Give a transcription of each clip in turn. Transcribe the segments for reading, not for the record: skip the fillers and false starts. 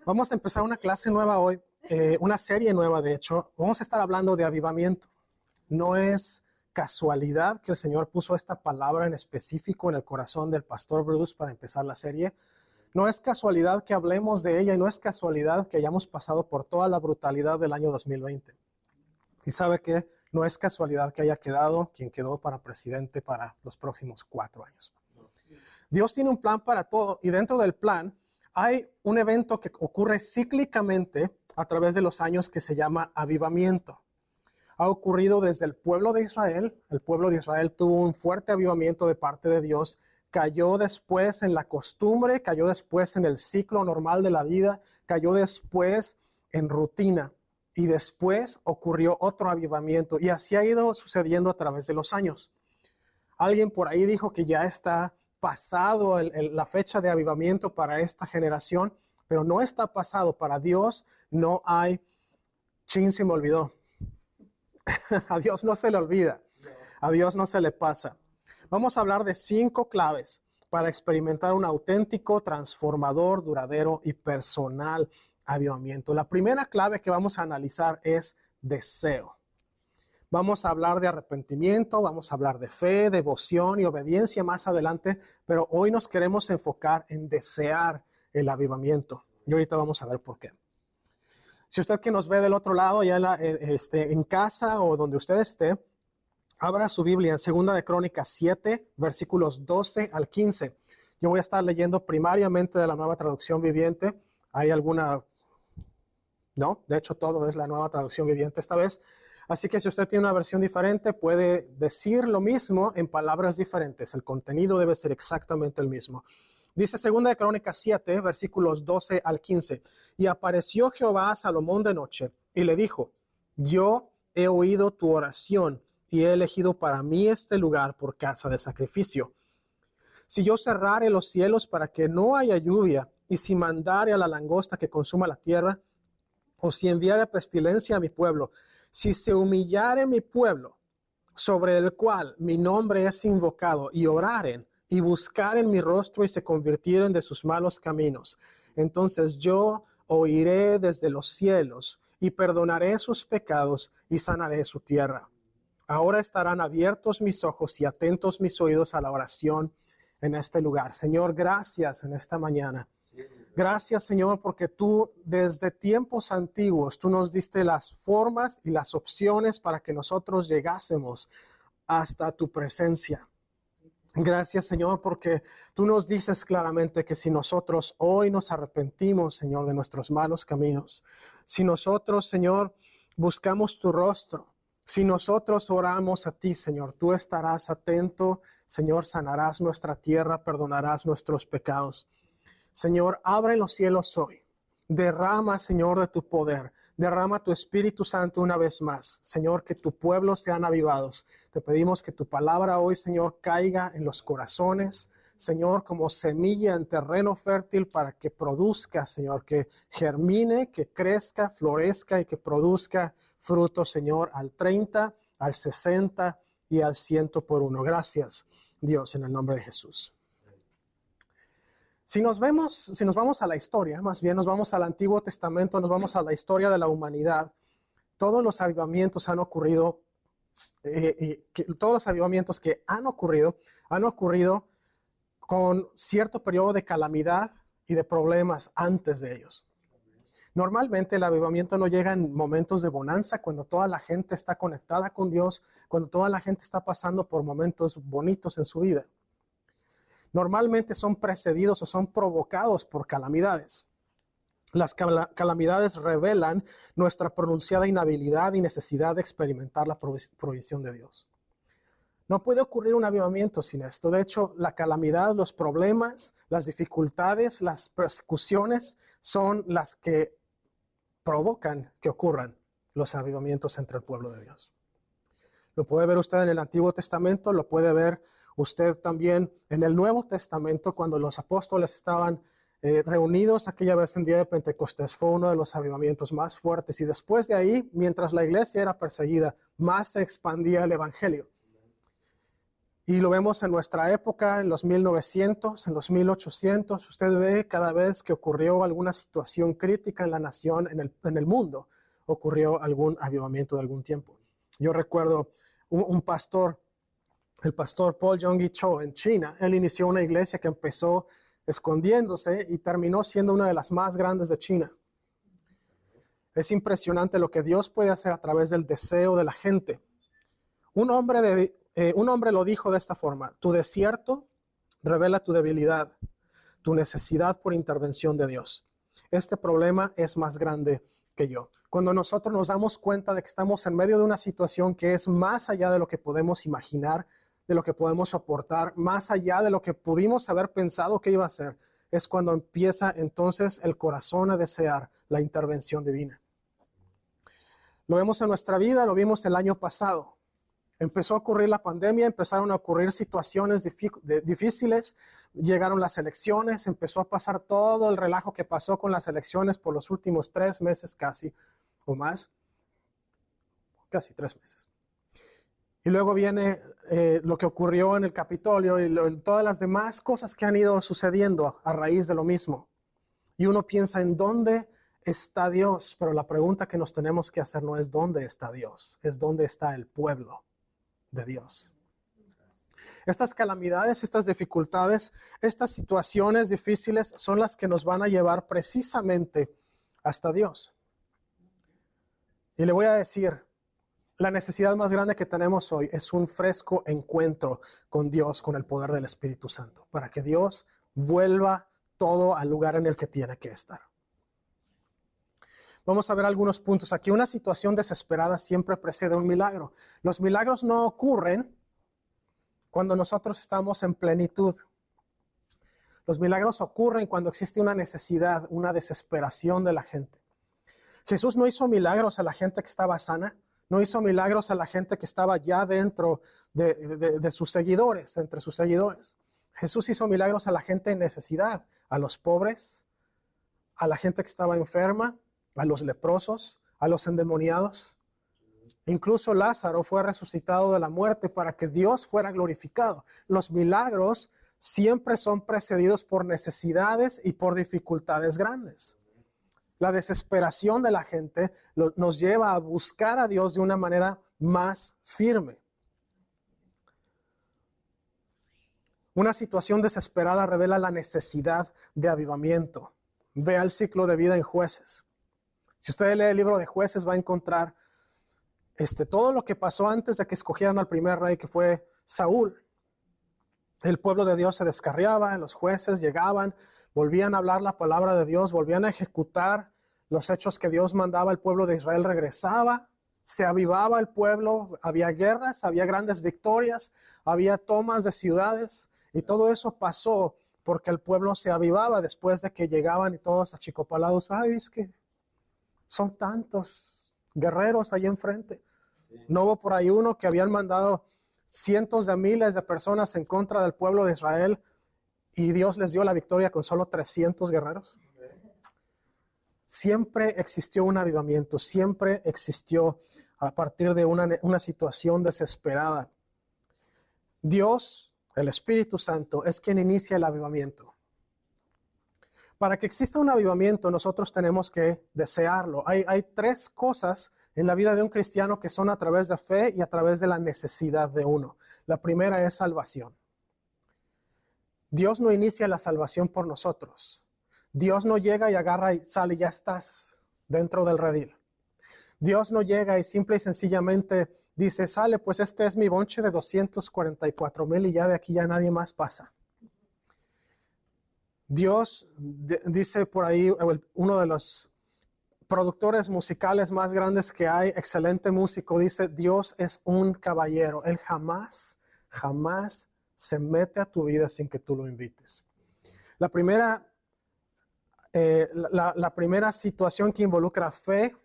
Vamos a empezar una clase nueva hoy, una serie nueva de hecho. Vamos a estar hablando de avivamiento. No es casualidad que el Señor puso esta palabra en específico en el corazón del pastor Bruce para empezar la serie. No es casualidad que hablemos de ella y no es casualidad que hayamos pasado por toda la brutalidad del año 2020. Y sabe que no es casualidad que haya quedado quien quedó para presidente para los próximos 4 años. Dios tiene un plan para todo y dentro del plan hay un evento que ocurre cíclicamente a través de los años que se llama avivamiento. Ha ocurrido desde el pueblo de Israel. El pueblo de Israel tuvo un fuerte avivamiento de parte de Dios. Cayó después en la costumbre, cayó después en el ciclo normal de la vida, cayó después en rutina. Y después ocurrió otro avivamiento. Y así ha ido sucediendo a través de los años. Alguien por ahí dijo que ya está pasado la fecha de avivamiento para esta generación, pero no está pasado. Para Dios no hay, se me olvidó. A Dios no se le olvida, a Dios no se le pasa. Vamos a hablar de 5 claves para experimentar un auténtico, transformador, duradero y personal avivamiento. La primera clave que vamos a analizar es deseo. Vamos a hablar de arrepentimiento, vamos a hablar de fe, devoción y obediencia más adelante, pero hoy nos queremos enfocar en desear el avivamiento. Y ahorita vamos a ver por qué. Si usted que nos ve del otro lado, ya en casa o donde usted esté, abra su Biblia en 2 de Crónicas 7, versículos 12 al 15. Yo voy a estar leyendo primariamente de la Nueva Traducción Viviente. ¿Hay alguna? No, de hecho todo es la Nueva Traducción Viviente esta vez. Así que si usted tiene una versión diferente, puede decir lo mismo en palabras diferentes. El contenido debe ser exactamente el mismo. Dice 2 de Crónicas 7, versículos 12 al 15. Y apareció Jehová a Salomón de noche y le dijo: yo he oído tu oración y he elegido para mí este lugar por casa de sacrificio. Si yo cerrare los cielos para que no haya lluvia, y si mandare a la langosta que consuma la tierra, o si enviare pestilencia a mi pueblo, si se humillare mi pueblo, sobre el cual mi nombre es invocado, y oraren, y buscaren mi rostro, y se convirtieren de sus malos caminos, entonces yo oiré desde los cielos, y perdonaré sus pecados, y sanaré su tierra. Ahora estarán abiertos mis ojos y atentos mis oídos a la oración en este lugar. Señor, gracias en esta mañana. Gracias, Señor, porque tú desde tiempos antiguos, tú nos diste las formas y las opciones para que nosotros llegásemos hasta tu presencia. Gracias, Señor, porque tú nos dices claramente que si nosotros hoy nos arrepentimos, Señor, de nuestros malos caminos, si nosotros, Señor, buscamos tu rostro, si nosotros oramos a ti, Señor, tú estarás atento, Señor, sanarás nuestra tierra, perdonarás nuestros pecados. Señor, abre los cielos hoy. Derrama, Señor, de tu poder. Derrama tu Espíritu Santo una vez más. Señor, que tu pueblo sean avivados. Te pedimos que tu palabra hoy, Señor, caiga en los corazones. Señor, como semilla en terreno fértil para que produzca, Señor, que germine, que crezca, florezca y que produzca fruto, Señor, al 30, al 60 y al 100 por 1. Gracias, Dios, en el nombre de Jesús. Si nos vamos a la historia, más bien nos vamos al Antiguo Testamento, nos vamos a la historia de la humanidad, todos los avivamientos han ocurrido, todos los avivamientos que han ocurrido con cierto periodo de calamidad y de problemas antes de ellos. Normalmente el avivamiento no llega en momentos de bonanza, cuando toda la gente está conectada con Dios, cuando toda la gente está pasando por momentos bonitos en su vida. Normalmente son precedidos o son provocados por calamidades. Las calamidades revelan nuestra pronunciada inhabilidad y necesidad de experimentar la provisión de Dios. No puede ocurrir un avivamiento sin esto. De hecho, la calamidad, los problemas, las dificultades, las persecuciones son las que provocan que ocurran los avivamientos entre el pueblo de Dios. Lo puede ver usted en el Antiguo Testamento, lo puede ver usted también en el Nuevo Testamento, cuando los apóstoles estaban reunidos aquella vez en día de Pentecostés, fue uno de los avivamientos más fuertes. Y después de ahí, mientras la iglesia era perseguida, más se expandía el evangelio. Y lo vemos en nuestra época, en los 1900, en los 1800. Usted ve cada vez que ocurrió alguna situación crítica en la nación, en el mundo, ocurrió algún avivamiento de algún tiempo. Yo recuerdo un pastor, el pastor Paul Yonggi Cho en China. Él inició una iglesia que empezó escondiéndose y terminó siendo una de las más grandes de China. Es impresionante lo que Dios puede hacer a través del deseo de la gente. Un hombre lo dijo de esta forma: tu desierto revela tu debilidad, tu necesidad por intervención de Dios. Este problema es más grande que yo. Cuando nosotros nos damos cuenta de que estamos en medio de una situación que es más allá de lo que podemos imaginar, de lo que podemos soportar, más allá de lo que pudimos haber pensado que iba a ser, es cuando empieza entonces el corazón a desear la intervención divina. Lo vemos en nuestra vida, lo vimos el año pasado. Empezó a ocurrir la pandemia, empezaron a ocurrir situaciones difíciles, llegaron las elecciones, empezó a pasar todo el relajo que pasó con las elecciones por los últimos 3 meses casi, o más, casi 3 meses. Y luego viene lo que ocurrió en el Capitolio y todas las demás cosas que han ido sucediendo a raíz de lo mismo. Y uno piensa, ¿en dónde está Dios? Pero la pregunta que nos tenemos que hacer no es dónde está Dios, es dónde está el pueblo de Dios. Estas calamidades, estas dificultades, estas situaciones difíciles son las que nos van a llevar precisamente hasta Dios. Y le voy a decir, la necesidad más grande que tenemos hoy es un fresco encuentro con Dios, con el poder del Espíritu Santo, para que Dios vuelva todo al lugar en el que tiene que estar. Vamos a ver algunos puntos. Aquí una situación desesperada siempre precede un milagro. Los milagros no ocurren cuando nosotros estamos en plenitud. Los milagros ocurren cuando existe una necesidad, una desesperación de la gente. Jesús no hizo milagros a la gente que estaba sana, no hizo milagros a la gente que estaba ya dentro de sus seguidores, entre sus seguidores. Jesús hizo milagros a la gente en necesidad, a los pobres, a la gente que estaba enferma, a los leprosos, a los endemoniados. Incluso Lázaro fue resucitado de la muerte para que Dios fuera glorificado. Los milagros siempre son precedidos por necesidades y por dificultades grandes. La desesperación de la gente nos lleva a buscar a Dios de una manera más firme. Una situación desesperada revela la necesidad de avivamiento. Vea el ciclo de vida en Jueces. Si usted lee el libro de Jueces, va a encontrar todo lo que pasó antes de que escogieran al primer rey, que fue Saúl. El pueblo de Dios se descarriaba, los jueces llegaban, volvían a hablar la palabra de Dios, volvían a ejecutar los hechos que Dios mandaba. El pueblo de Israel regresaba, se avivaba el pueblo, había guerras, había grandes victorias, había tomas de ciudades, y todo eso pasó porque el pueblo se avivaba después de que llegaban y todos achicopalados. Ay, es que son tantos guerreros ahí enfrente. No hubo por ahí uno que habían mandado cientos de miles de personas en contra del pueblo de Israel y Dios les dio la victoria con solo 300 guerreros. Siempre existió un avivamiento, siempre existió a partir de una situación desesperada. Dios, el Espíritu Santo, es quien inicia el avivamiento. Para que exista un avivamiento, nosotros tenemos que desearlo. Hay 3 cosas en la vida de un cristiano que son a través de fe y a través de la necesidad de uno. La primera es salvación. Dios no inicia la salvación por nosotros. Dios no llega y agarra y sale y ya estás dentro del redil. Dios no llega y simple y sencillamente dice, sale, pues este es mi bonche de 244,000 y ya de aquí ya nadie más pasa. Dios, dice por ahí uno de los productores musicales más grandes que hay, excelente músico, dice, Dios es un caballero. Él jamás se mete a tu vida sin que tú lo invites. La primera situación que involucra fe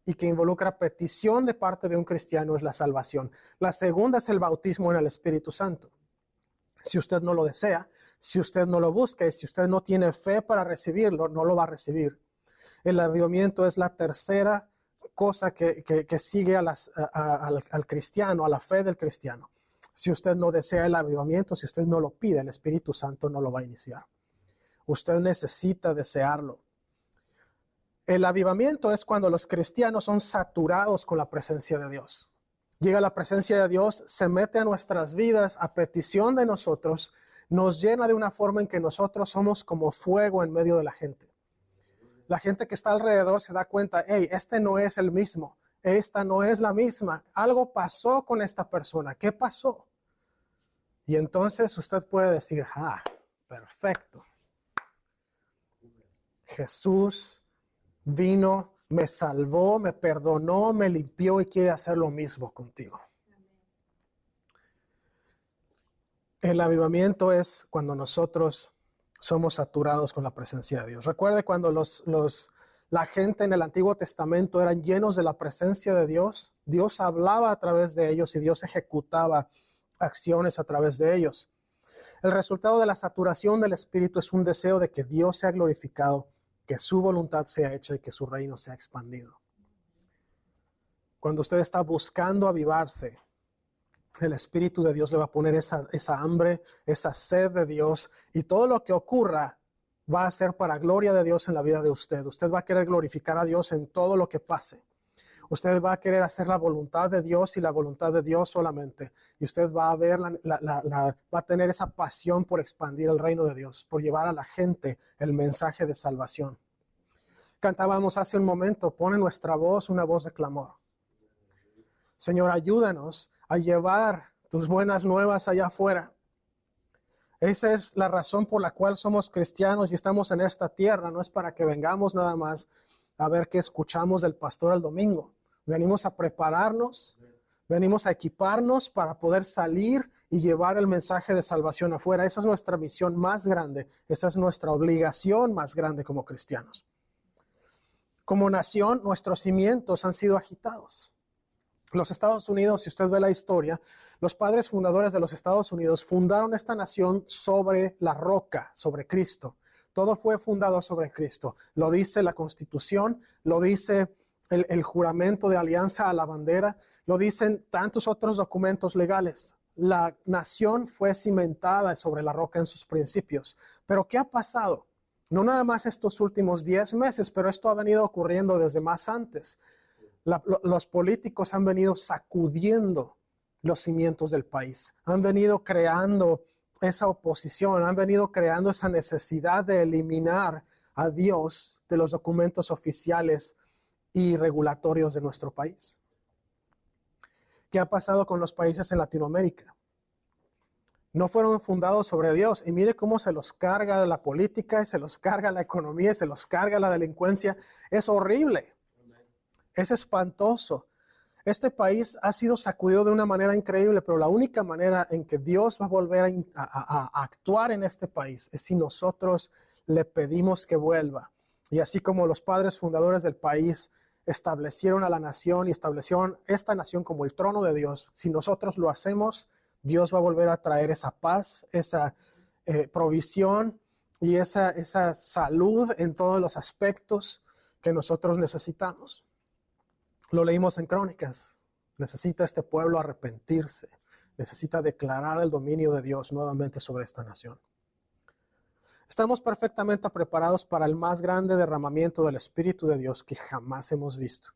y que involucra petición de parte de un cristiano es la salvación. La segunda es el bautismo en el Espíritu Santo. Si usted no lo desea, si usted no lo busca y si usted no tiene fe para recibirlo, no lo va a recibir. El avivamiento es la tercera cosa que sigue al cristiano, a la fe del cristiano. Si usted no desea el avivamiento, si usted no lo pide, el Espíritu Santo no lo va a iniciar. Usted necesita desearlo. El avivamiento es cuando los cristianos son saturados con la presencia de Dios. Llega la presencia de Dios, se mete a nuestras vidas a petición de nosotros, nos llena de una forma en que nosotros somos como fuego en medio de la gente. La gente que está alrededor se da cuenta, hey, este no es el mismo, esta no es la misma. Algo pasó con esta persona. ¿Qué pasó? Y entonces usted puede decir, perfecto. Jesús vino, me salvó, me perdonó, me limpió y quiere hacer lo mismo contigo. El avivamiento es cuando nosotros somos saturados con la presencia de Dios. Recuerde cuando la gente en el Antiguo Testamento eran llenos de la presencia de Dios. Dios hablaba a través de ellos y Dios ejecutaba acciones a través de ellos. El resultado de la saturación del Espíritu es un deseo de que Dios sea glorificado, que su voluntad sea hecha y que su reino sea expandido. Cuando usted está buscando avivarse, el Espíritu de Dios le va a poner esa hambre, esa sed de Dios, y todo lo que ocurra va a ser para gloria de Dios en la vida de usted. Usted va a querer glorificar a Dios en todo lo que pase. Usted va a querer hacer la voluntad de Dios y la voluntad de Dios solamente. Y usted va a ver, va a tener esa pasión por expandir el reino de Dios, por llevar a la gente el mensaje de salvación. Cantábamos hace un momento, pone nuestra voz una voz de clamor. Señor, ayúdanos a llevar tus buenas nuevas allá afuera. Esa es la razón por la cual somos cristianos y estamos en esta tierra. No es para que vengamos nada más a ver qué escuchamos del pastor el domingo. Venimos a prepararnos, venimos a equiparnos para poder salir y llevar el mensaje de salvación afuera. Esa es nuestra misión más grande. Esa es nuestra obligación más grande como cristianos. Como nación, nuestros cimientos han sido agitados. Los Estados Unidos, si usted ve la historia, los padres fundadores de los Estados Unidos fundaron esta nación sobre la roca, sobre Cristo. Todo fue fundado sobre Cristo. Lo dice la Constitución, lo dice el juramento de alianza a la bandera, lo dicen tantos otros documentos legales. La nación fue cimentada sobre la roca en sus principios. Pero ¿qué ha pasado? No nada más estos últimos 10 meses, pero esto ha venido ocurriendo desde más antes. Los políticos han venido sacudiendo los cimientos del país, han venido creando esa oposición, han venido creando esa necesidad de eliminar a Dios de los documentos oficiales y regulatorios de nuestro país. ¿Qué ha pasado con los países en Latinoamérica? No fueron fundados sobre Dios y mire cómo se los carga la política, y se los carga la economía, y se los carga la delincuencia. Es horrible. Es espantoso. Este país ha sido sacudido de una manera increíble, pero la única manera en que Dios va a volver a actuar en este país es si nosotros le pedimos que vuelva. Y así como los padres fundadores del país establecieron a la nación y establecieron esta nación como el trono de Dios, si nosotros lo hacemos, Dios va a volver a traer esa paz, esa provisión y esa salud en todos los aspectos que nosotros necesitamos. Lo leímos en Crónicas. Necesita este pueblo arrepentirse. Necesita declarar el dominio de Dios nuevamente sobre esta nación. Estamos perfectamente preparados para el más grande derramamiento del Espíritu de Dios que jamás hemos visto.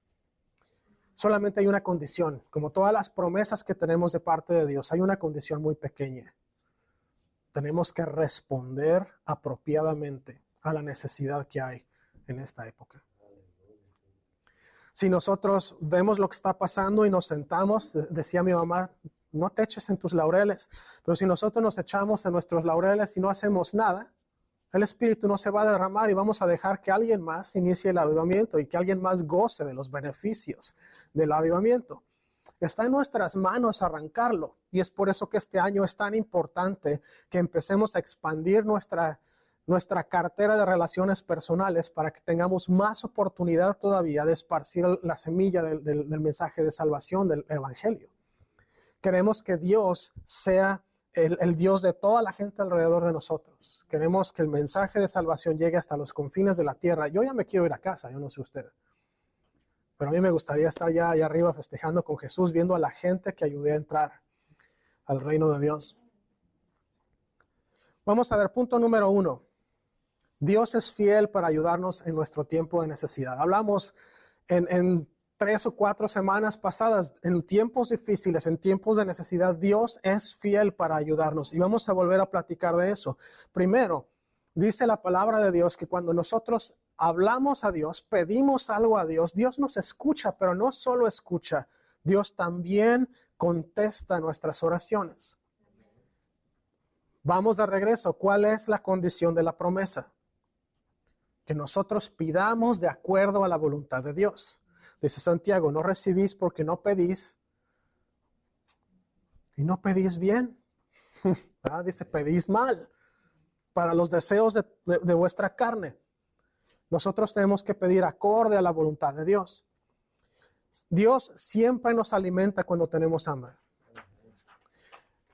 Solamente hay una condición. Como todas las promesas que tenemos de parte de Dios, hay una condición muy pequeña. Tenemos que responder apropiadamente a la necesidad que hay en esta época. Si nosotros vemos lo que está pasando y nos sentamos, decía mi mamá, no te eches en tus laureles, pero si nosotros nos echamos en nuestros laureles y no hacemos nada, el Espíritu no se va a derramar y vamos a dejar que alguien más inicie el avivamiento y que alguien más goce de los beneficios del avivamiento. Está en nuestras manos arrancarlo y es por eso que este año es tan importante que empecemos a expandir nuestra cartera de relaciones personales para que tengamos más oportunidad todavía de esparcir la semilla del mensaje de salvación del Evangelio. Queremos que Dios sea el Dios de toda la gente alrededor de nosotros. Queremos que el mensaje de salvación llegue hasta los confines de la tierra. Yo ya me quiero ir a casa, yo no sé usted. Pero a mí me gustaría estar ya allá arriba festejando con Jesús, viendo a la gente que ayudé a entrar. al reino de Dios. Vamos a ver, punto número 1. Dios es fiel para ayudarnos en nuestro tiempo de necesidad. Hablamos en 3 o 4 semanas pasadas, en tiempos difíciles, en tiempos de necesidad, Dios es fiel para ayudarnos. Y vamos a volver a platicar de eso. Primero, dice la palabra de Dios que cuando nosotros hablamos a Dios, pedimos algo a Dios, Dios nos escucha, pero no solo escucha, Dios también contesta nuestras oraciones. Vamos de regreso. ¿Cuál es la condición de la promesa? Que nosotros pidamos de acuerdo a la voluntad de Dios. Dice Santiago, no recibís porque no pedís y no pedís bien. Dice, pedís mal para los deseos de vuestra carne. Nosotros tenemos que pedir acorde a la voluntad de Dios. Dios siempre nos alimenta cuando tenemos hambre.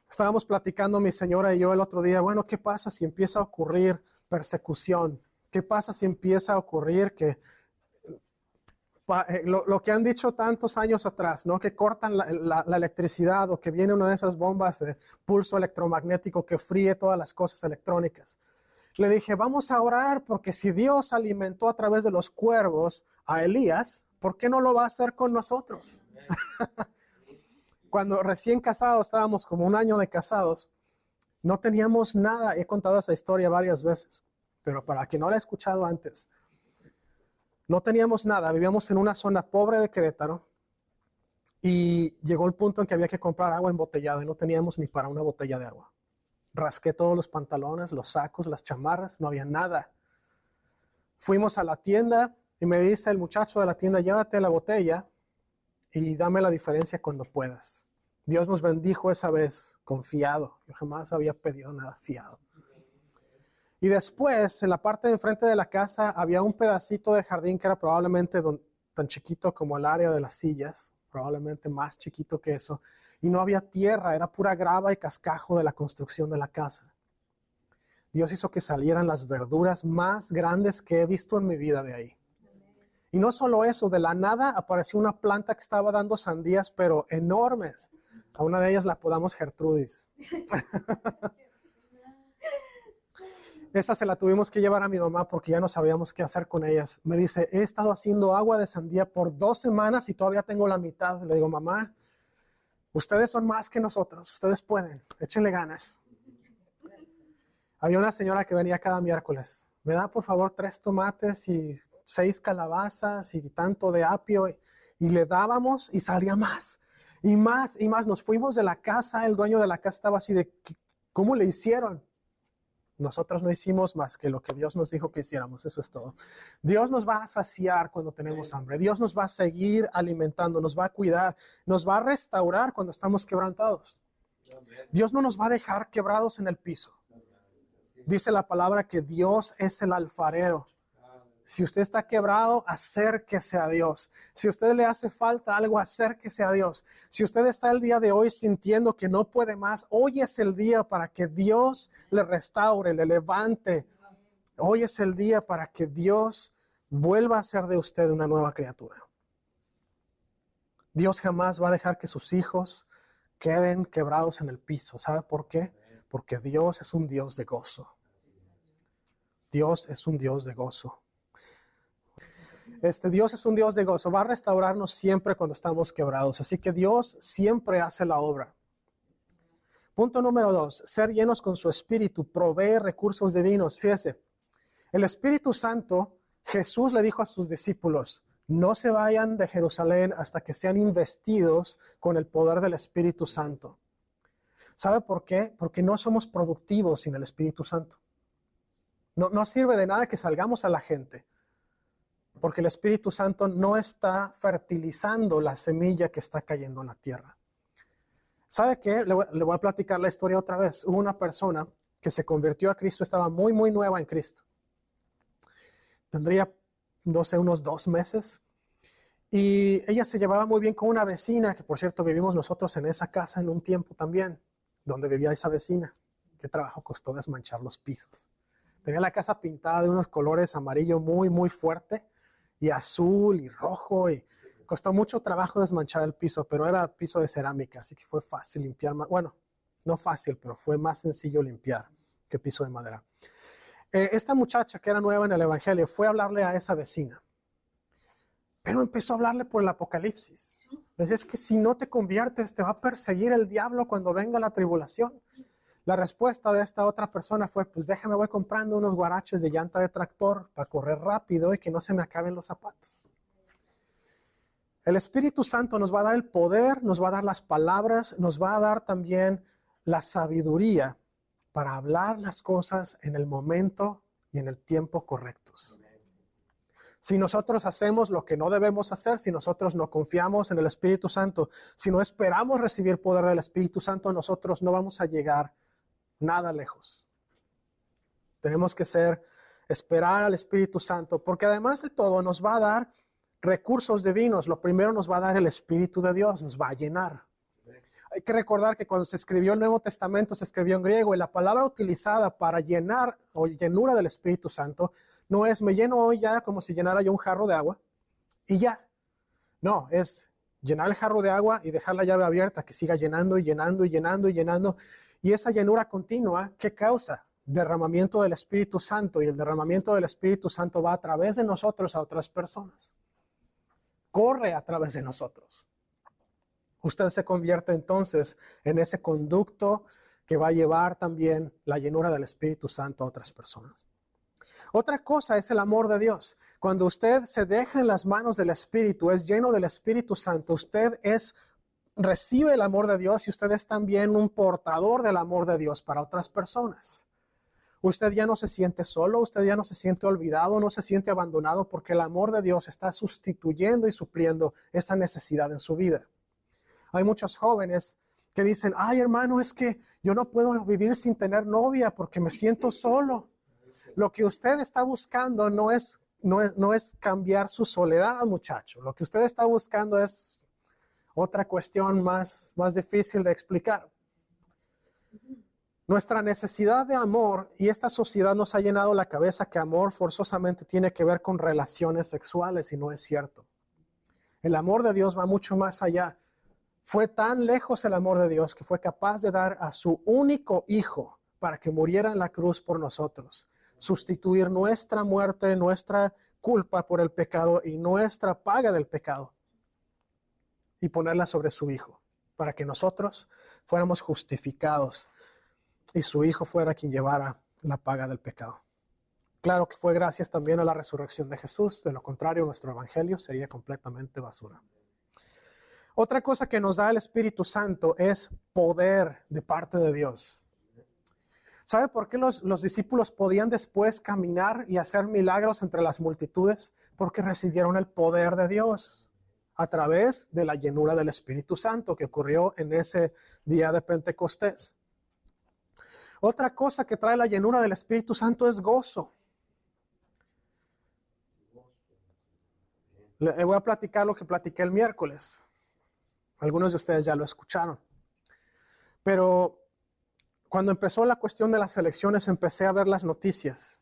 Estábamos platicando mi señora y yo el otro día, bueno, ¿qué pasa si empieza a ocurrir persecución? ¿Qué pasa si empieza a ocurrir que lo que han dicho tantos años atrás, ¿no? Que cortan la electricidad o que viene una de esas bombas de pulso electromagnético que fríe todas las cosas electrónicas? Le dije, vamos a orar porque si Dios alimentó a través de los cuervos a Elías, ¿por qué no lo va a hacer con nosotros? Cuando recién casados, estábamos como 1 año de casados, no teníamos nada. He contado esa historia varias veces, pero para quien no la ha escuchado antes, no teníamos nada. Vivíamos en una zona pobre de Querétaro y llegó el punto en que había que comprar agua embotellada y no teníamos ni para una botella de agua. Rasqué todos los pantalones, los sacos, las chamarras, no había nada. Fuimos a la tienda y me dice el muchacho de la tienda, llévate la botella y dame la diferencia cuando puedas. Dios nos bendijo esa vez, confiado. Yo jamás había pedido nada fiado. Y después, en la parte de enfrente de la casa, había un pedacito de jardín que era probablemente tan chiquito como el área de las sillas, probablemente más chiquito que eso. Y no había tierra, era pura grava y cascajo de la construcción de la casa. Dios hizo que salieran las verduras más grandes que he visto en mi vida de ahí. Y no solo eso, de la nada apareció una planta que estaba dando sandías, pero enormes. A una de ellas la apodamos Gertrudis. Esa se la tuvimos que llevar a mi mamá porque ya no sabíamos qué hacer con ellas. Me dice, he estado haciendo agua de sandía por 2 semanas y todavía tengo la mitad. Le digo, mamá, ustedes son más que nosotros, ustedes pueden, échenle ganas. Había una señora que venía cada miércoles. Me da por favor 3 tomates y 6 calabazas y tanto de apio. Y le dábamos y salía más. Y más y más. Nos fuimos de la casa. El dueño de la casa estaba así de, ¿cómo le hicieron? Nosotros no hicimos más que lo que Dios nos dijo que hiciéramos. Eso es todo. Dios nos va a saciar cuando tenemos hambre. Dios nos va a seguir alimentando. Nos va a cuidar. Nos va a restaurar cuando estamos quebrantados. Dios no nos va a dejar quebrados en el piso. Dice la palabra que Dios es el alfarero. Si usted está quebrado, acérquese a Dios. Si a usted le hace falta algo, acérquese a Dios. Si usted está el día de hoy sintiendo que no puede más, hoy es el día para que Dios le restaure, le levante. Hoy es el día para que Dios vuelva a hacer de usted una nueva criatura. Dios jamás va a dejar que sus hijos queden quebrados en el piso. ¿Sabe por qué? Porque Dios es un Dios de gozo. Dios es un Dios de gozo. Dios es un Dios de gozo. Va a restaurarnos siempre cuando estamos quebrados. Así que Dios siempre hace la obra. Punto número 2. Ser llenos con su Espíritu provee recursos divinos. Fíjese, el Espíritu Santo, Jesús le dijo a sus discípulos, no se vayan de Jerusalén hasta que sean investidos con el poder del Espíritu Santo. ¿Sabe por qué? Porque no somos productivos sin el Espíritu Santo. No sirve de nada que salgamos a la gente, porque el Espíritu Santo no está fertilizando la semilla que está cayendo en la tierra. ¿Sabe qué? Le voy a platicar la historia otra vez. Hubo una persona que se convirtió a Cristo, estaba muy, muy nueva en Cristo. Tendría, no sé, unos 2 meses. Y ella se llevaba muy bien con una vecina, que por cierto vivimos nosotros en esa casa en un tiempo también, donde vivía esa vecina. Qué trabajo costó desmanchar los pisos. Tenía la casa pintada de unos colores amarillo muy, muy fuerte, y azul y rojo, y costó mucho trabajo desmanchar el piso, pero era piso de cerámica, así que fue fácil limpiar. Bueno, No fácil, pero fue más sencillo limpiar que piso de madera. Esta muchacha que era nueva en el evangelio fue a hablarle a esa vecina, pero empezó a hablarle por el Apocalipsis. Le decía, es que si no te conviertes, te va a perseguir el diablo cuando venga la tribulación. La respuesta de esta otra persona fue, pues déjame, voy comprando unos guaraches de llanta de tractor para correr rápido y que no se me acaben los zapatos. El Espíritu Santo nos va a dar el poder, nos va a dar las palabras, nos va a dar también la sabiduría para hablar las cosas en el momento y en el tiempo correctos. Si nosotros hacemos lo que no debemos hacer, si nosotros no confiamos en el Espíritu Santo, si no esperamos recibir poder del Espíritu Santo, nosotros no vamos a llegar nada lejos. Tenemos que esperar al Espíritu Santo, porque además de todo nos va a dar recursos divinos. Lo primero nos va a dar el Espíritu de Dios, nos va a llenar. Hay que recordar que cuando se escribió el Nuevo Testamento se escribió en griego y la palabra utilizada para llenar o llenura del Espíritu Santo no es me lleno hoy ya como si llenara yo un jarro de agua y ya. No, es llenar el jarro de agua y dejar la llave abierta que siga llenando y llenando y llenando y llenando. Y esa llenura continua, ¿qué causa? Derramamiento del Espíritu Santo, y el derramamiento del Espíritu Santo va a través de nosotros a otras personas. Corre a través de nosotros. Usted se convierte entonces en ese conducto que va a llevar también la llenura del Espíritu Santo a otras personas. Otra cosa es el amor de Dios. Cuando usted se deja en las manos del Espíritu, es lleno del Espíritu Santo, recibe el amor de Dios y usted es también un portador del amor de Dios para otras personas. Usted ya no se siente solo, usted ya no se siente olvidado, no se siente abandonado porque el amor de Dios está sustituyendo y supliendo esa necesidad en su vida. Hay muchos jóvenes que dicen, ay hermano, es que yo no puedo vivir sin tener novia porque me siento solo. Lo que usted está buscando no es cambiar su soledad, muchacho. Lo que usted está buscando es otra cuestión más difícil de explicar. Nuestra necesidad de amor, y esta sociedad nos ha llenado la cabeza que amor forzosamente tiene que ver con relaciones sexuales, y no es cierto. El amor de Dios va mucho más allá. Fue tan lejos el amor de Dios que fue capaz de dar a su único hijo para que muriera en la cruz por nosotros, sustituir nuestra muerte, nuestra culpa por el pecado y nuestra paga del pecado, y ponerla sobre su hijo, para que nosotros fuéramos justificados y su hijo fuera quien llevara la paga del pecado. Claro que fue gracias también a la resurrección de Jesús, de lo contrario nuestro evangelio sería completamente basura. Otra cosa que nos da el Espíritu Santo es poder de parte de Dios. ¿Sabe por qué los discípulos podían después caminar y hacer milagros entre las multitudes? Porque recibieron el poder de Dios a través de la llenura del Espíritu Santo que ocurrió en ese día de Pentecostés. Otra cosa que trae la llenura del Espíritu Santo es gozo. Le voy a platicar lo que platiqué el miércoles. Algunos de ustedes ya lo escucharon. Pero cuando empezó la cuestión de las elecciones, empecé a ver las noticias.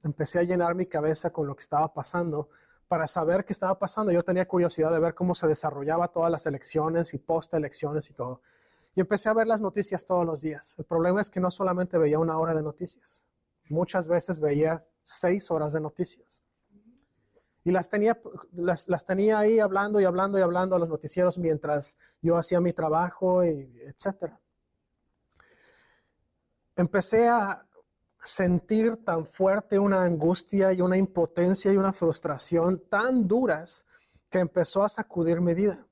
Empecé a llenar mi cabeza con lo que estaba pasando para saber qué estaba pasando. Yo tenía curiosidad de ver cómo se desarrollaba todas las elecciones y post-elecciones y todo. Y empecé a ver las noticias todos los días. El problema es que no solamente veía una hora de noticias. Muchas veces veía 6 horas de noticias. Y las tenía ahí hablando y hablando y hablando a los noticieros mientras yo hacía mi trabajo, y etcétera. Empecé a sentir tan fuerte una angustia y una impotencia y una frustración tan duras que empezó a sacudir mi vida.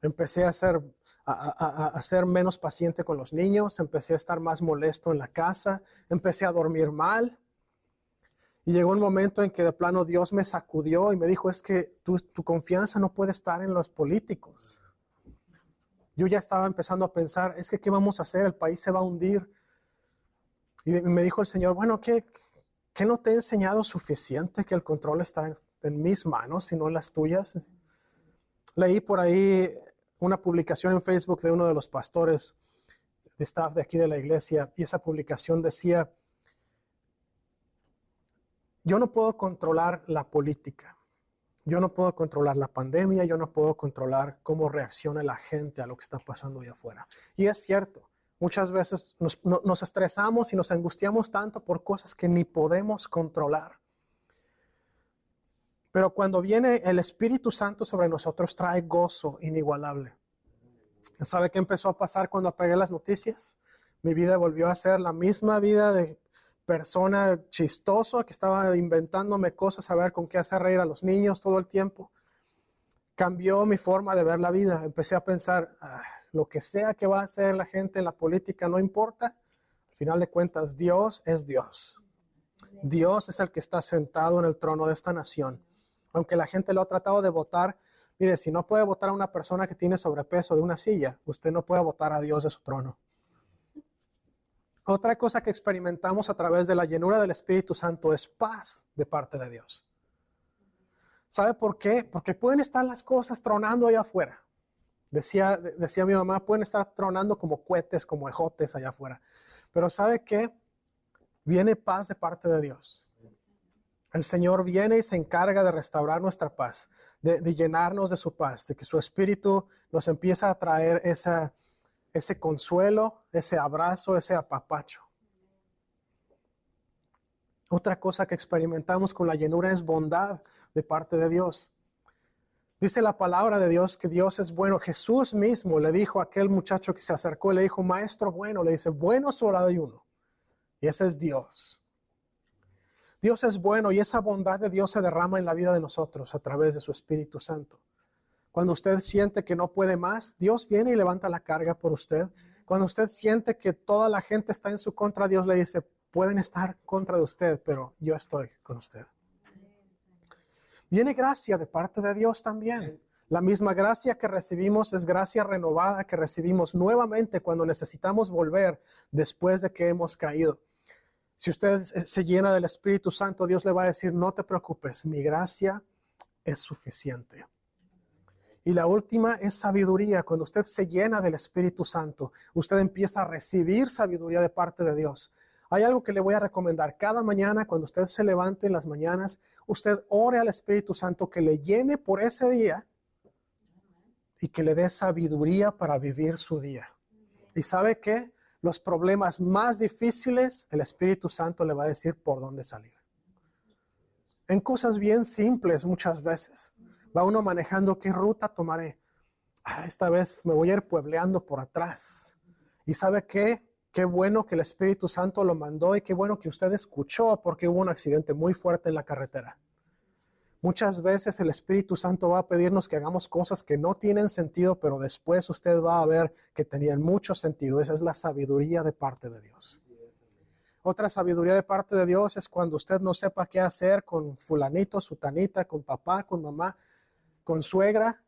Empecé a ser menos paciente con los niños, empecé a estar más molesto en la casa, empecé a dormir mal. Y llegó un momento en que de plano Dios me sacudió y me dijo, es que tu confianza no puede estar en los políticos. Yo ya estaba empezando a pensar, es que ¿qué vamos a hacer? El país se va a hundir. Y me dijo el Señor, bueno, ¿qué no te he enseñado suficiente? Que el control está en mis manos y no en las tuyas. Leí por ahí una publicación en Facebook de uno de los pastores de staff de aquí de la iglesia, y esa publicación decía, yo no puedo controlar la política, yo no puedo controlar la pandemia, yo no puedo controlar cómo reacciona la gente a lo que está pasando allá afuera. Y es cierto, Muchas veces nos estresamos y nos angustiamos tanto por cosas que ni podemos controlar. Pero cuando viene el Espíritu Santo sobre nosotros, trae gozo inigualable. ¿Sabe qué empezó a pasar cuando apagué las noticias? Mi vida volvió a ser la misma vida de persona chistosa que estaba inventándome cosas a ver con qué hacer reír a los niños todo el tiempo. Cambió mi forma de ver la vida. Empecé a pensar, lo que sea que va a hacer la gente en la política no importa. Al final de cuentas, Dios es Dios. Dios es el que está sentado en el trono de esta nación. Aunque la gente lo ha tratado de votar, mire, si no puede votar a una persona que tiene sobrepeso de una silla, usted no puede votar a Dios de su trono. Otra cosa que experimentamos a través de la llenura del Espíritu Santo es paz de parte de Dios. ¿Sabe por qué? Porque pueden estar las cosas tronando allá afuera. Decía mi mamá, pueden estar tronando como cohetes, como ejotes allá afuera. Pero ¿sabe qué? Viene paz de parte de Dios. El Señor viene y se encarga de restaurar nuestra paz, de llenarnos de su paz, de que su Espíritu nos empieza a traer ese consuelo, ese abrazo, ese apapacho. Otra cosa que experimentamos con la llenura es bondad de parte de Dios. Dice la palabra de Dios que Dios es bueno. Jesús mismo le dijo a aquel muchacho que se acercó y le dijo, maestro bueno, le dice, bueno solo hay uno. Y ese es Dios. Dios es bueno y esa bondad de Dios se derrama en la vida de nosotros a través de su Espíritu Santo. Cuando usted siente que no puede más, Dios viene y levanta la carga por usted. Cuando usted siente que toda la gente está en su contra, Dios le dice, pueden estar contra de usted, pero yo estoy con usted. Viene gracia de parte de Dios también. La misma gracia que recibimos es gracia renovada que recibimos nuevamente cuando necesitamos volver después de que hemos caído. Si usted se llena del Espíritu Santo, Dios le va a decir, no te preocupes, mi gracia es suficiente. Y la última es sabiduría. Cuando usted se llena del Espíritu Santo, usted empieza a recibir sabiduría de parte de Dios. Hay algo que le voy a recomendar. Cada mañana, cuando usted se levante en las mañanas, usted ore al Espíritu Santo que le llene por ese día y que le dé sabiduría para vivir su día. ¿Y sabe qué? Los problemas más difíciles, el Espíritu Santo le va a decir por dónde salir. En cosas bien simples muchas veces. Va uno manejando, ¿qué ruta tomaré? Esta vez me voy a ir puebleando por atrás. ¿Y sabe qué? Qué bueno que el Espíritu Santo lo mandó y qué bueno que usted escuchó porque hubo un accidente muy fuerte en la carretera. Muchas veces el Espíritu Santo va a pedirnos que hagamos cosas que no tienen sentido, pero después usted va a ver que tenían mucho sentido. Esa es la sabiduría de parte de Dios. Otra sabiduría de parte de Dios es cuando usted no sepa qué hacer con fulanito, sutanita, con papá, con mamá, con suegra.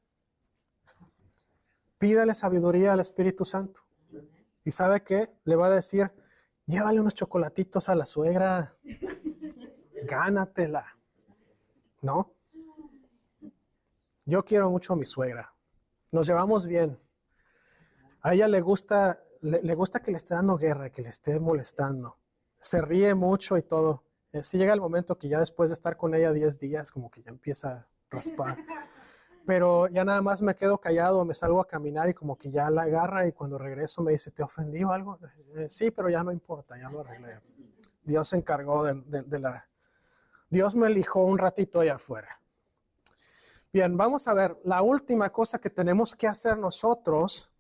Pídale sabiduría al Espíritu Santo. ¿Y sabe qué? Le va a decir, llévale unos chocolatitos a la suegra. Gánatela. ¿No? Yo quiero mucho a mi suegra. Nos llevamos bien. A ella le gusta que le esté dando guerra, que le esté molestando. Se ríe mucho y todo. Sí llega el momento que ya después de estar con ella 10 días, como que ya empieza a raspar. Pero ya nada más me quedo callado, me salgo a caminar y como que ya la agarra y cuando regreso me dice, ¿te ofendí o algo? Sí, pero ya no importa, ya lo arreglé. Dios se encargó de la... Dios me eligió un ratito allá afuera. Bien, vamos a ver, la última cosa que tenemos que hacer nosotros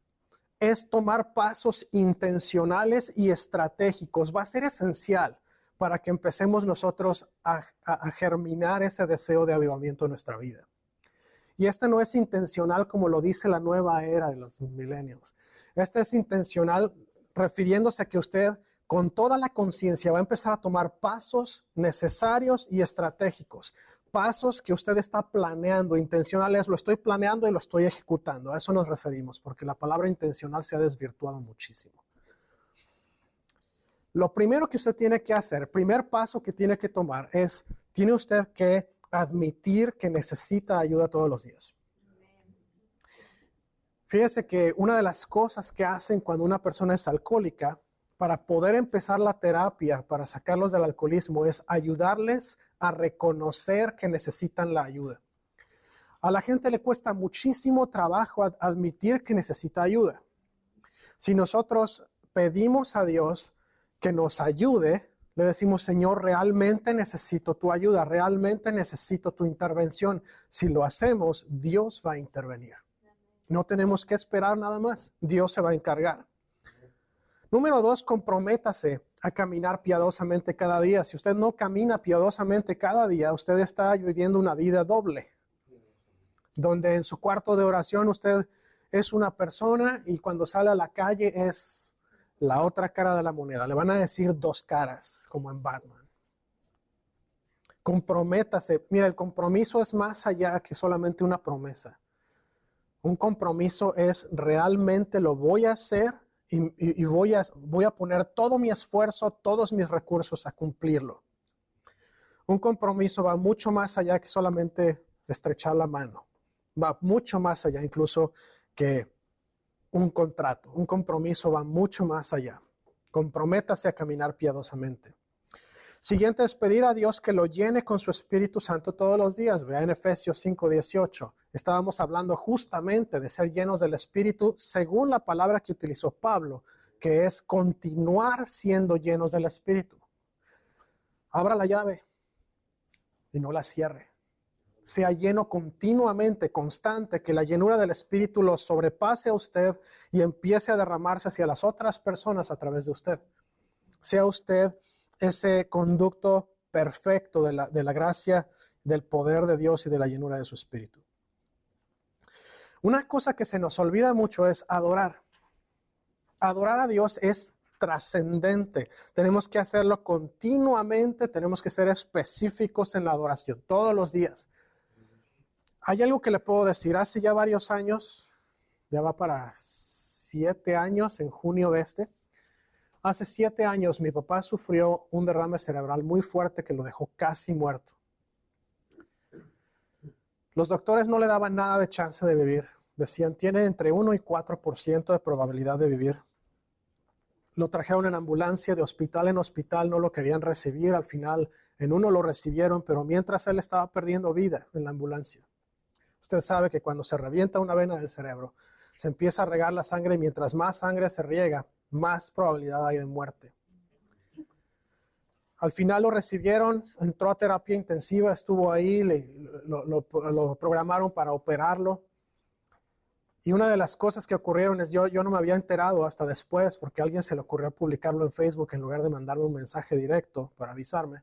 es tomar pasos intencionales y estratégicos. Va a ser esencial para que empecemos nosotros a germinar ese deseo de avivamiento en nuestra vida. Y este no es intencional como lo dice la nueva era de los millennials. Este es intencional refiriéndose a que usted con toda la conciencia va a empezar a tomar pasos necesarios y estratégicos. Pasos que usted está planeando, intencionales, lo estoy planeando y lo estoy ejecutando. A eso nos referimos, porque la palabra intencional se ha desvirtuado muchísimo. Lo primero que usted tiene que hacer, el primer paso que tiene que tomar es, tiene usted que admitir que necesita ayuda todos los días. Fíjese que una de las cosas que hacen cuando una persona es alcohólica, para poder empezar la terapia, para sacarlos del alcoholismo, es ayudarles a reconocer que necesitan la ayuda. A la gente le cuesta muchísimo trabajo admitir que necesita ayuda. Si nosotros pedimos a Dios que nos ayude, le decimos, Señor, realmente necesito tu ayuda, realmente necesito tu intervención. Si lo hacemos, Dios va a intervenir. No tenemos que esperar nada más. Dios se va a encargar. Número 2, comprométase a caminar piadosamente cada día. Si usted no camina piadosamente cada día, usted está viviendo una vida doble, donde en su cuarto de oración usted es una persona y cuando sale a la calle es la otra cara de la moneda. Le van a decir dos caras, como en Batman. Comprométase. Mira, el compromiso es más allá que solamente una promesa. Un compromiso es realmente lo voy a hacer y voy a poner todo mi esfuerzo, todos mis recursos a cumplirlo. Un compromiso va mucho más allá que solamente estrechar la mano. Va mucho más allá incluso que un contrato. Un compromiso va mucho más allá. Comprométase a caminar piadosamente. Siguiente es pedir a Dios que lo llene con su Espíritu Santo todos los días. Vea en Efesios 5:18. Estábamos hablando justamente de ser llenos del Espíritu según la palabra que utilizó Pablo, que es continuar siendo llenos del Espíritu. Abra la llave y no la cierre. Sea lleno continuamente, constante, que la llenura del Espíritu lo sobrepase a usted y empiece a derramarse hacia las otras personas a través de usted. Sea usted ese conducto perfecto de la gracia, del poder de Dios y de la llenura de su Espíritu. Una cosa que se nos olvida mucho es adorar. Adorar a Dios es trascendente. Tenemos que hacerlo continuamente, tenemos que ser específicos en la adoración, todos los días. Hay algo que le puedo decir. Hace ya varios años, ya va para 7 años en junio de hace 7 años mi papá sufrió un derrame cerebral muy fuerte que lo dejó casi muerto. Los doctores no le daban nada de chance de vivir. Decían, tiene entre 1 y 4% de probabilidad de vivir. Lo trajeron en ambulancia, de hospital en hospital, no lo querían recibir. Al final, en uno lo recibieron, pero mientras él estaba perdiendo vida en la ambulancia. Usted sabe que cuando se revienta una vena del cerebro, se empieza a regar la sangre y mientras más sangre se riega, más probabilidad hay de muerte. Al final lo recibieron, entró a terapia intensiva, estuvo ahí, lo programaron para operarlo. Y una de las cosas que ocurrieron es yo no me había enterado hasta después porque a alguien se le ocurrió publicarlo en Facebook en lugar de mandarme un mensaje directo para avisarme.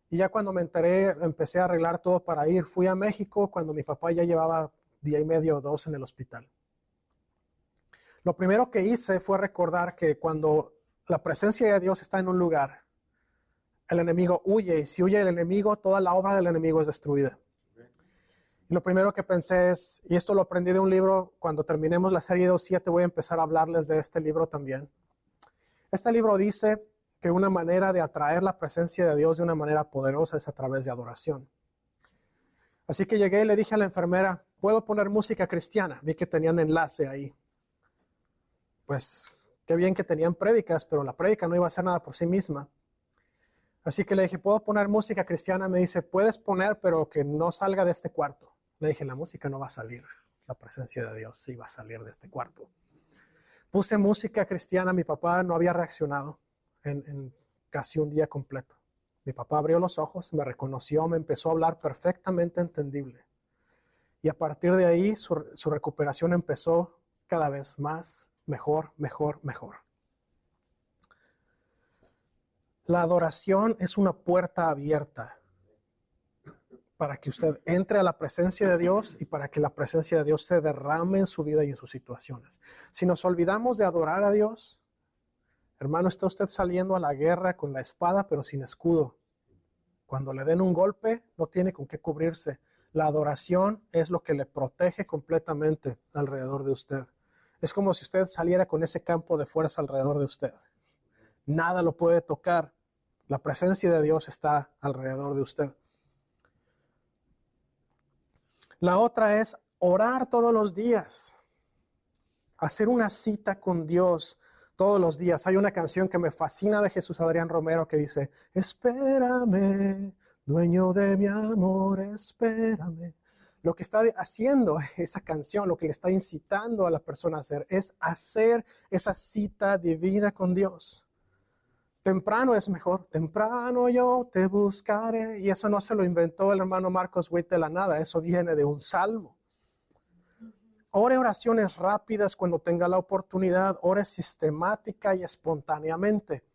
Y ya cuando me enteré, empecé a arreglar todo para ir. Fui a México cuando mi papá ya llevaba 1 día y medio o 2 en el hospital. Lo primero que hice fue recordar que cuando la presencia de Dios está en un lugar, el enemigo huye, y si huye el enemigo, toda la obra del enemigo es destruida. Y lo primero que pensé es, y esto lo aprendí de un libro, cuando terminemos la serie 2.7 voy a empezar a hablarles de este libro también. Este libro dice que una manera de atraer la presencia de Dios de una manera poderosa es a través de adoración. Así que llegué y le dije a la enfermera, ¿puedo poner música cristiana? Vi que tenían enlace ahí. Pues qué bien que tenían prédicas, pero la prédica no iba a hacer nada por sí misma. Así que le dije, ¿puedo poner música cristiana? Me dice, puedes poner, pero que no salga de este cuarto. Le dije, la música no va a salir. La presencia de Dios sí va a salir de este cuarto. Puse música cristiana, mi papá no había reaccionado en casi un día completo. Mi papá abrió los ojos, me reconoció, me empezó a hablar perfectamente entendible. Y a partir de ahí su recuperación empezó cada vez más, mejor, mejor, mejor. La adoración es una puerta abierta para que usted entre a la presencia de Dios y para que la presencia de Dios se derrame en su vida y en sus situaciones. Si nos olvidamos de adorar a Dios, hermano, está usted saliendo a la guerra con la espada pero sin escudo. Cuando le den un golpe, no tiene con qué cubrirse. La adoración es lo que le protege completamente alrededor de usted. Es como si usted saliera con ese campo de fuerza alrededor de usted. Nada lo puede tocar. La presencia de Dios está alrededor de usted. La otra es orar todos los días. Hacer una cita con Dios todos los días. Hay una canción que me fascina de Jesús Adrián Romero que dice, espérame, dueño de mi amor, espérame. Lo que está haciendo esa canción, lo que le está incitando a la persona a hacer esa cita divina con Dios. Temprano es mejor. Temprano yo te buscaré. Y eso no se lo inventó el hermano Marcos Witt de la nada. Eso viene de un salmo. Ore oraciones rápidas cuando tenga la oportunidad. Ore sistemática y espontáneamente.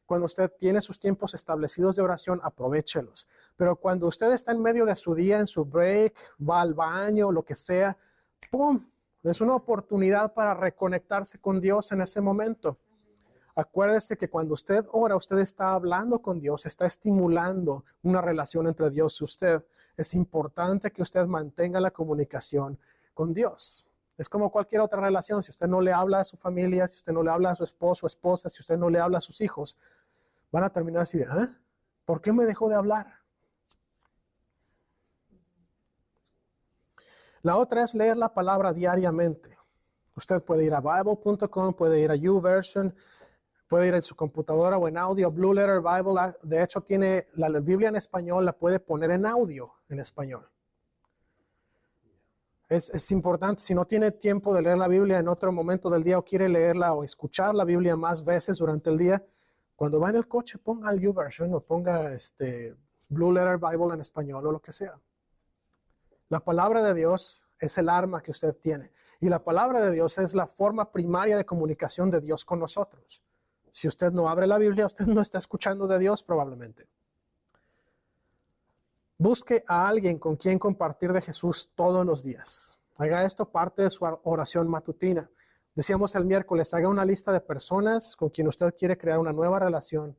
Cuando usted tiene sus tiempos establecidos de oración, aprovéchelos. Pero cuando usted está en medio de su día, en su break, va al baño, lo que sea, ¡pum! Es una oportunidad para reconectarse con Dios en ese momento. Acuérdese que cuando usted ora, usted está hablando con Dios, está estimulando una relación entre Dios y usted. Es importante que usted mantenga la comunicación con Dios. Es como cualquier otra relación. Si usted no le habla a su familia, si usted no le habla a su esposo o esposa, si usted no le habla a sus hijos, van a terminar así de, ¿por qué me dejó de hablar? La otra es leer la palabra diariamente. Usted puede ir a bible.com, puede ir a YouVersion, puede ir en su computadora o en audio, Blue Letter Bible. De hecho, tiene la Biblia en español, la puede poner en audio en español. Es importante, si no tiene tiempo de leer la Biblia en otro momento del día o quiere leerla o escuchar la Biblia más veces durante el día, cuando va en el coche ponga el YouVersion o ponga Blue Letter Bible en español o lo que sea. La palabra de Dios es el arma que usted tiene. Y la palabra de Dios es la forma primaria de comunicación de Dios con nosotros. Si usted no abre la Biblia, usted no está escuchando de Dios probablemente. Busque a alguien con quien compartir de Jesús todos los días. Haga esto parte de su oración matutina. Decíamos el miércoles, haga una lista de personas con quien usted quiere crear una nueva relación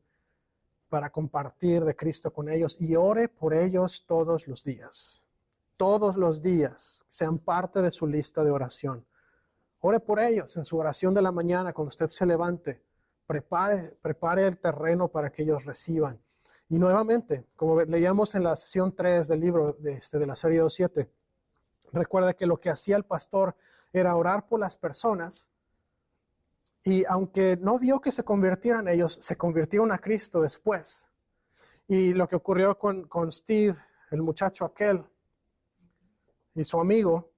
para compartir de Cristo con ellos y ore por ellos todos los días. Todos los días sean parte de su lista de oración. Ore por ellos en su oración de la mañana cuando usted se levante. Prepare el terreno para que ellos reciban. Y nuevamente, como leíamos en la sesión 3 del libro de la serie 2.7, recuerda que lo que hacía el pastor era orar por las personas y aunque no vio que se convirtieran ellos, se convirtieron a Cristo después. Y lo que ocurrió con Steve, el muchacho aquel, y su amigo,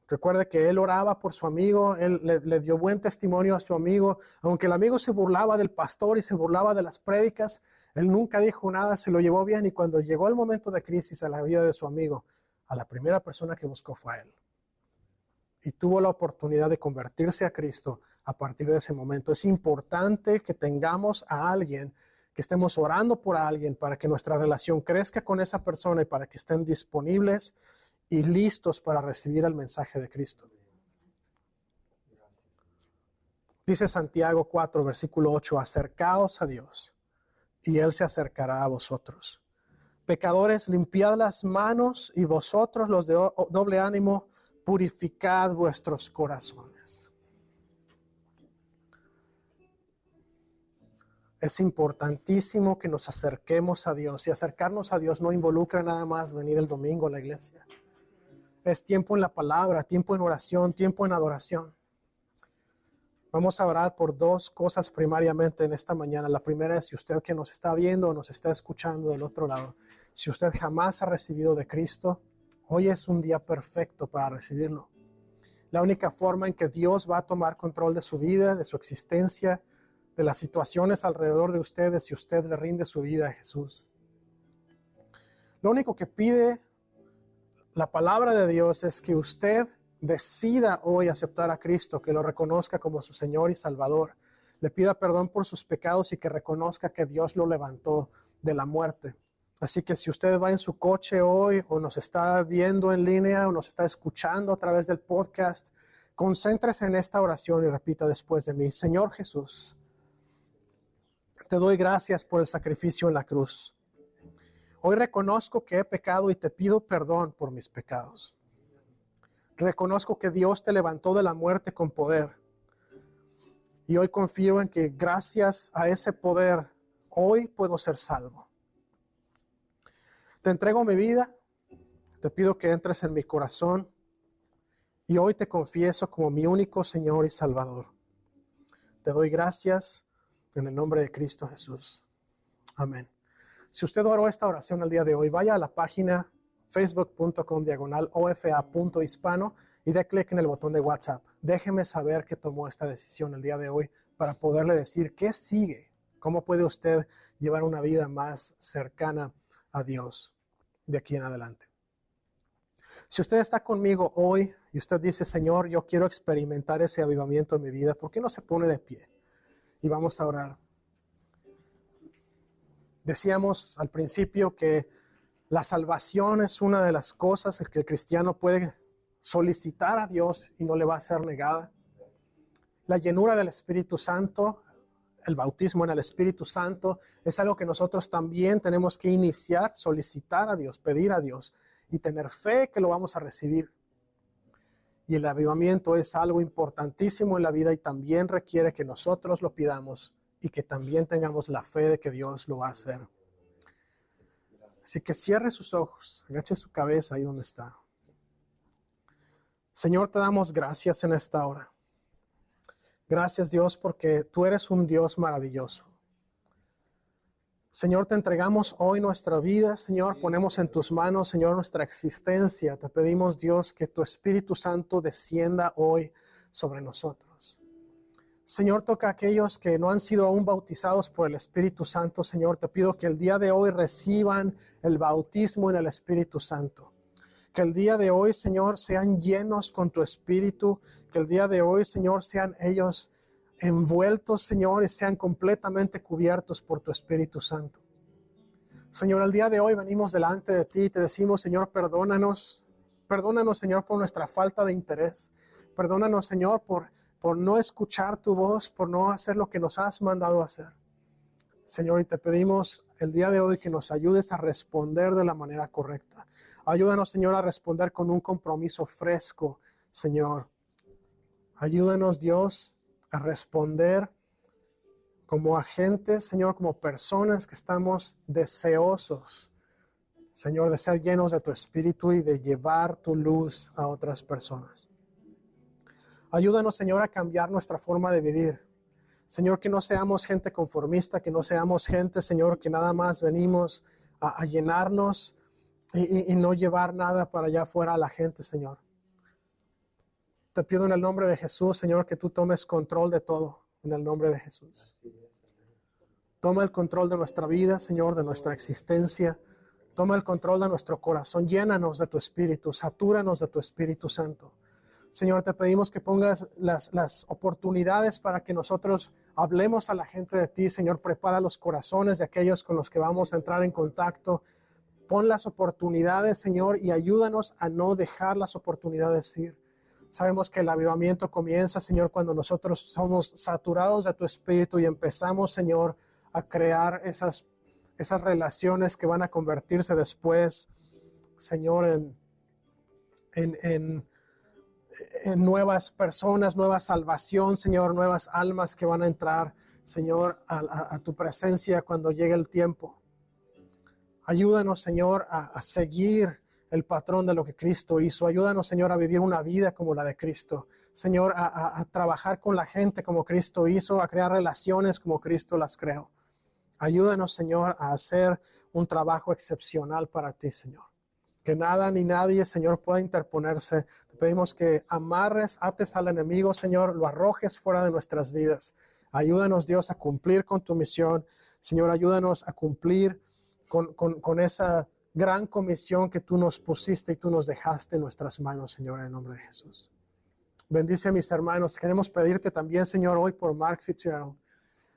recuerde que él oraba por su amigo, él le dio buen testimonio a su amigo, aunque el amigo se burlaba del pastor y se burlaba de las prédicas, él nunca dijo nada, se lo llevó bien y cuando llegó el momento de crisis a la vida de su amigo, a la primera persona que buscó fue a él. Y tuvo la oportunidad de convertirse a Cristo a partir de ese momento. Es importante que tengamos a alguien, que estemos orando por alguien para que nuestra relación crezca con esa persona y para que estén disponibles y listos para recibir el mensaje de Cristo. Dice Santiago 4, versículo 8, acercaos a Dios y Él se acercará a vosotros. Pecadores, limpiad las manos y vosotros los de doble ánimo, purificad vuestros corazones. Es importantísimo que nos acerquemos a Dios y acercarnos a Dios no involucra nada más venir el domingo a la iglesia. Es tiempo en la palabra, tiempo en oración, tiempo en adoración. Vamos a orar por dos cosas primariamente en esta mañana. La primera es si usted que nos está viendo o nos está escuchando del otro lado, si usted jamás ha recibido de Cristo, hoy es un día perfecto para recibirlo. La única forma en que Dios va a tomar control de su vida, de su existencia, de las situaciones alrededor de ustedes, si usted le rinde su vida a Jesús. Lo único que pide la palabra de Dios es que usted decida hoy aceptar a Cristo, que lo reconozca como su Señor y Salvador, le pida perdón por sus pecados y que reconozca que Dios lo levantó de la muerte. Así que si usted va en su coche hoy o nos está viendo en línea o nos está escuchando a través del podcast, concéntrese en esta oración y repita después de mí: Señor Jesús, te doy gracias por el sacrificio en la cruz. Hoy reconozco que he pecado y te pido perdón por mis pecados. Reconozco que Dios te levantó de la muerte con poder. Y hoy confío en que gracias a ese poder, hoy puedo ser salvo. Te entrego mi vida, te pido que entres en mi corazón y hoy te confieso como mi único Señor y Salvador. Te doy gracias en el nombre de Cristo Jesús. Amén. Si usted oró esta oración el día de hoy, vaya a la página facebook.com/ofa.hispano y dé clic en el botón de WhatsApp. Déjeme saber que tomó esta decisión el día de hoy para poderle decir qué sigue, cómo puede usted llevar una vida más cercana a Dios de aquí en adelante. Si usted está conmigo hoy y usted dice, Señor, yo quiero experimentar ese avivamiento en mi vida, ¿por qué no se pone de pie? Y vamos a orar. Decíamos al principio que la salvación es una de las cosas que el cristiano puede solicitar a Dios y no le va a ser negada. La llenura del Espíritu Santo, el bautismo en el Espíritu Santo, es algo que nosotros también tenemos que iniciar, solicitar a Dios, pedir a Dios y tener fe que lo vamos a recibir. Y el avivamiento es algo importantísimo en la vida y también requiere que nosotros lo pidamos y que también tengamos la fe de que Dios lo va a hacer. Así que cierre sus ojos, agache su cabeza ahí donde está. Señor, te damos gracias en esta hora. Gracias, Dios, porque tú eres un Dios maravilloso. Señor, te entregamos hoy nuestra vida, Señor, ponemos en tus manos, Señor, nuestra existencia. Te pedimos, Dios, que tu Espíritu Santo descienda hoy sobre nosotros. Señor, toca a aquellos que no han sido aún bautizados por el Espíritu Santo. Señor, te pido que el día de hoy reciban el bautismo en el Espíritu Santo. Que el día de hoy, Señor, sean llenos con tu Espíritu. Que el día de hoy, Señor, sean ellos envueltos, Señor, y sean completamente cubiertos por tu Espíritu Santo. Señor, el día de hoy venimos delante de ti y te decimos, Señor, perdónanos. Perdónanos, Señor, por nuestra falta de interés. Perdónanos, Señor, por no escuchar tu voz, por no hacer lo que nos has mandado hacer. Señor, y te pedimos el día de hoy que nos ayudes a responder de la manera correcta. Ayúdanos, Señor, a responder con un compromiso fresco, Señor. Ayúdanos, Dios, a responder como agentes, Señor, como personas que estamos deseosos, Señor, de ser llenos de tu Espíritu y de llevar tu luz a otras personas. Ayúdanos, Señor, a cambiar nuestra forma de vivir. Señor, que no seamos gente conformista, que no seamos gente, Señor, que nada más venimos a llenarnos y no llevar nada para allá afuera a la gente, Señor. Te pido en el nombre de Jesús, Señor, que tú tomes control de todo, en el nombre de Jesús. Toma el control de nuestra vida, Señor, de nuestra existencia. Toma el control de nuestro corazón. Llénanos de tu Espíritu, satúranos de tu Espíritu Santo. Señor, te pedimos que pongas las oportunidades para que nosotros hablemos a la gente de ti. Señor, prepara los corazones de aquellos con los que vamos a entrar en contacto. Pon las oportunidades, Señor, y ayúdanos a no dejar las oportunidades ir. Sabemos que el avivamiento comienza, Señor, cuando nosotros somos saturados de tu Espíritu y empezamos, Señor, a crear esas relaciones que van a convertirse después, Señor, en nuevas personas, nueva salvación, Señor, nuevas almas que van a entrar, Señor, a tu presencia cuando llegue el tiempo. Ayúdanos, Señor, a seguir el patrón de lo que Cristo hizo. Ayúdanos, Señor, a vivir una vida como la de Cristo. Señor, a trabajar con la gente como Cristo hizo, a crear relaciones como Cristo las creó. Ayúdanos, Señor, a hacer un trabajo excepcional para ti, Señor. Que nada ni nadie, Señor, pueda interponerse. Te pedimos que ates al enemigo, Señor, lo arrojes fuera de nuestras vidas. Ayúdanos, Dios, a cumplir con tu misión. Señor, ayúdanos a cumplir con esa gran comisión que tú nos pusiste y tú nos dejaste en nuestras manos, Señor, en el nombre de Jesús. Bendice a mis hermanos. Queremos pedirte también, Señor, hoy por Mark Fitzgerald.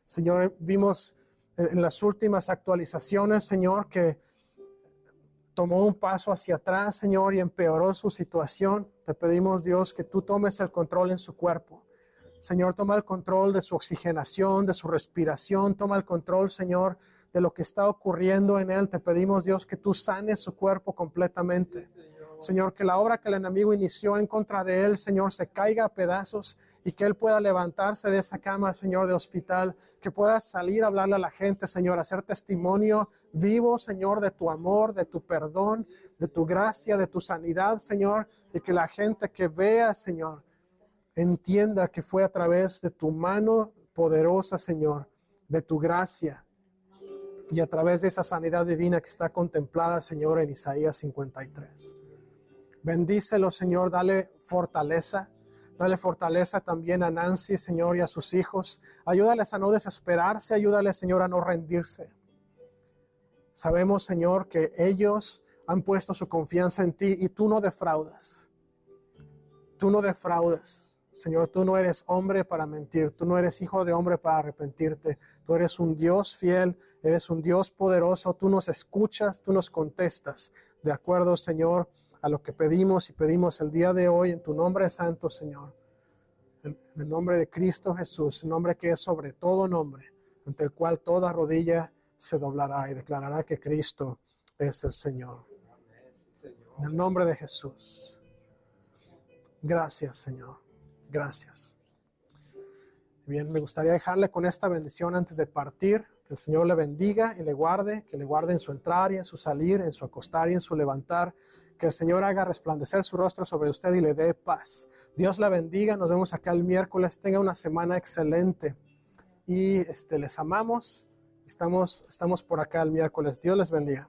Señor, vimos en las últimas actualizaciones, Señor, que tomó un paso hacia atrás, Señor, y empeoró su situación. Te pedimos, Dios, que tú tomes el control en su cuerpo. Señor, toma el control de su oxigenación, de su respiración. Toma el control, Señor, de lo que está ocurriendo en él. Te pedimos, Dios, que tú sanes su cuerpo completamente. Señor, que la obra que el enemigo inició en contra de él, Señor, se caiga a pedazos y que él pueda levantarse de esa cama, Señor, de hospital, que pueda salir a hablarle a la gente, Señor, hacer testimonio vivo, Señor, de tu amor, de tu perdón, de tu gracia, de tu sanidad, Señor, y que la gente que vea, Señor, entienda que fue a través de tu mano poderosa, Señor, de tu gracia, y a través de esa sanidad divina que está contemplada, Señor, en Isaías 53. Bendícelo, Señor, dale fortaleza. Dale fortaleza también a Nancy, Señor, y a sus hijos. Ayúdales a no desesperarse, ayúdales, Señor, a no rendirse. Sabemos, Señor, que ellos han puesto su confianza en ti y tú no defraudas. Tú no defraudas. Señor, tú no eres hombre para mentir, tú no eres hijo de hombre para arrepentirte. Tú eres un Dios fiel, eres un Dios poderoso, tú nos escuchas, tú nos contestas. De acuerdo, Señor, a lo que pedimos y pedimos el día de hoy en tu nombre santo, Señor. En el nombre de Cristo Jesús, el nombre que es sobre todo nombre, ante el cual toda rodilla se doblará y declarará que Cristo es el Señor. En el nombre de Jesús. Gracias, Señor. Gracias. Bien, me gustaría dejarle con esta bendición antes de partir. Que el Señor le bendiga y le guarde, que le guarde en su entrar y en su salir, en su acostar y en su levantar. Que el Señor haga resplandecer su rostro sobre usted y le dé paz. Dios la bendiga. Nos vemos acá el miércoles. Tenga una semana excelente. Y les amamos. Estamos por acá el miércoles. Dios les bendiga.